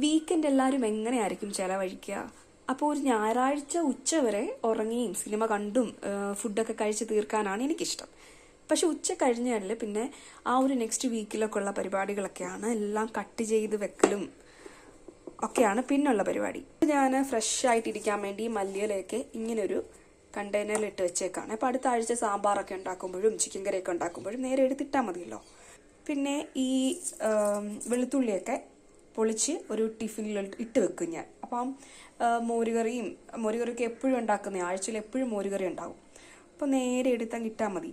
Weekend എല്ലാവരും എങ്ങനെയായിരിക്കും ചെലവഴിക്കുക? അപ്പോൾ ഒരു ഞായറാഴ്ച ഉച്ച വരെ ഉറങ്ങിയും സിനിമ കണ്ടും ഫുഡൊക്കെ കഴിച്ച് തീർക്കാനാണ് എനിക്കിഷ്ടം. പക്ഷെ ഉച്ച കഴിഞ്ഞാൽ പിന്നെ ആ ഒരു നെക്സ്റ്റ് വീക്കിലൊക്കെ ഉള്ള പരിപാടികളൊക്കെയാണ്. എല്ലാം കട്ട് ചെയ്ത് വെക്കലും ഒക്കെയാണ് പിന്നുള്ള പരിപാടി. ഞാൻ ഫ്രഷ് ആയിട്ടിരിക്കാൻ വേണ്ടി മല്ലിയിലയൊക്കെ ഇങ്ങനൊരു കണ്ടെയ്നറിൽ ഇട്ട് വെച്ചേക്കാണ്. അപ്പോൾ അടുത്ത ആഴ്ച സാമ്പാറൊക്കെ ഉണ്ടാക്കുമ്പോഴും ചിക്കൻ കറിയൊക്കെ ഉണ്ടാക്കുമ്പോഴും നേരെ എടുത്തിട്ടാൽ മതിയല്ലോ. പിന്നെ ഈ വെളുത്തുള്ളിയൊക്കെ പൊളിച്ച് ഒരു ടിഫിനിൽ ഇട്ട് വെക്കും ഞാൻ. അപ്പം മോരുകറിയൊക്കെ എപ്പോഴും ഉണ്ടാക്കുന്ന, ആഴ്ചയിൽ എപ്പോഴും മോരുകറി ഉണ്ടാവും. അപ്പോൾ നേരെ എടുത്തങ്ങ് ഇട്ടാൽ മതി.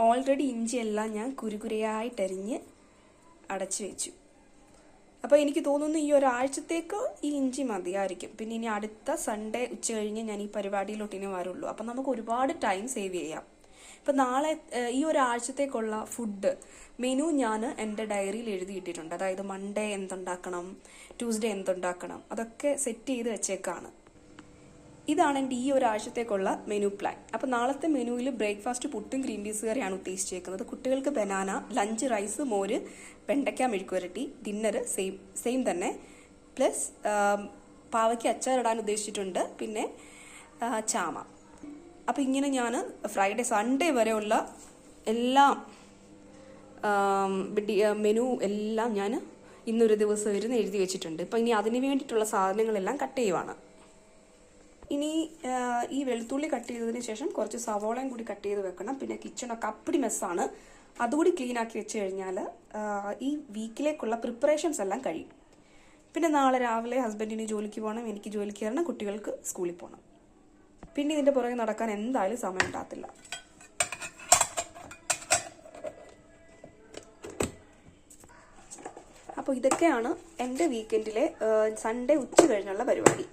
ഓൾറെഡി ഇഞ്ചിയെല്ലാം ഞാൻ കുരുകുരയായിട്ടരിഞ്ഞ് അടച്ചു വെച്ചു. അപ്പോൾ എനിക്ക് തോന്നുന്നു ഈ ഒരാഴ്ചത്തേക്ക് ഈ ഇഞ്ചി മതിയായിരിക്കും. പിന്നെ ഇനി അടുത്ത സൺഡേ ഉച്ച കഴിഞ്ഞ് ഞാൻ ഈ പരിപാടിയിലോട്ട് ഇനി വരുള്ളൂ. അപ്പം നമുക്ക് ഒരുപാട് ടൈം സേവ് ചെയ്യാം. ഇപ്പം നാളെ ഈ ഒരാഴ്ചത്തേക്കുള്ള ഫുഡ് മെനു ഞാൻ എൻ്റെ ഡയറിയിൽ എഴുതിയിട്ടിട്ടുണ്ട്. അതായത് മൺഡേ എന്തുണ്ടാക്കണം, ട്യൂസ്ഡേ എന്തുണ്ടാക്കണം, അതൊക്കെ സെറ്റ് ചെയ്ത് വെച്ചേക്കാണ്. ഇതാണ് എൻ്റെ ഈ ഒരാഴ്ചത്തേക്കുള്ള മെനു പ്ലാൻ. അപ്പോൾ നാളത്തെ മെനുവിൽ ബ്രേക്ക്ഫാസ്റ്റ് പുട്ടും ഗ്രീൻ പീസ് കറിയാണ് ഉദ്ദേശിച്ചേക്കുന്നത്. കുട്ടികൾക്ക് ബനാന, ലഞ്ച് റൈസ്, മോര്, വെണ്ടയ്ക്ക മെഴുക്കുവരട്ടി, ഡിന്നർ സെയിം തന്നെ. പ്ലസ് പാവയ്ക്ക് അച്ചാറിടാൻ ഉദ്ദേശിച്ചിട്ടുണ്ട്. പിന്നെ ചാമ. അപ്പോൾ ഇങ്ങനെ ഞാൻ ഫ്രൈഡേ സൺഡേ വരെയുള്ള എല്ലാം മെനു എല്ലാം ഞാൻ ഇന്നൊരു ദിവസം ഇരുന്ന് എഴുതി വെച്ചിട്ടുണ്ട്. ഇപ്പം ഇനി അതിന് വേണ്ടിയിട്ടുള്ള സാധനങ്ങളെല്ലാം കട്ട് ചെയ്യുവാണ്. ഇനി ഈ വെളുത്തുള്ളി കട്ട് ചെയ്തതിന് ശേഷം കുറച്ച് സവോളയും കൂടി കട്ട് ചെയ്ത് വെക്കണം. പിന്നെ കിച്ചണൊക്കെ അപ്പടി മെസ്സാണ്. അതുകൂടി ക്ലീൻ ആക്കി വെച്ച് കഴിഞ്ഞാൽ ഈ വീക്കിലേക്കുള്ള പ്രിപ്പറേഷൻസ് എല്ലാം കഴിയും. പിന്നെ നാളെ രാവിലെ ഹസ്ബൻഡിന് ജോലിക്ക് പോകണം, എനിക്ക് ജോലിക്ക് കയറണം, കുട്ടികൾക്ക് സ്കൂളിൽ പോകണം. പിന്നെ ഇതിൻ്റെ പുറകെ നടക്കാൻ എന്തായാലും സമയം ഉണ്ടാകത്തില്ല. അപ്പോൾ ഇതൊക്കെയാണ് എൻ്റെ വീക്കെൻഡിലെ സൺഡേ ഉച്ച കഴിഞ്ഞുള്ള പരിപാടി.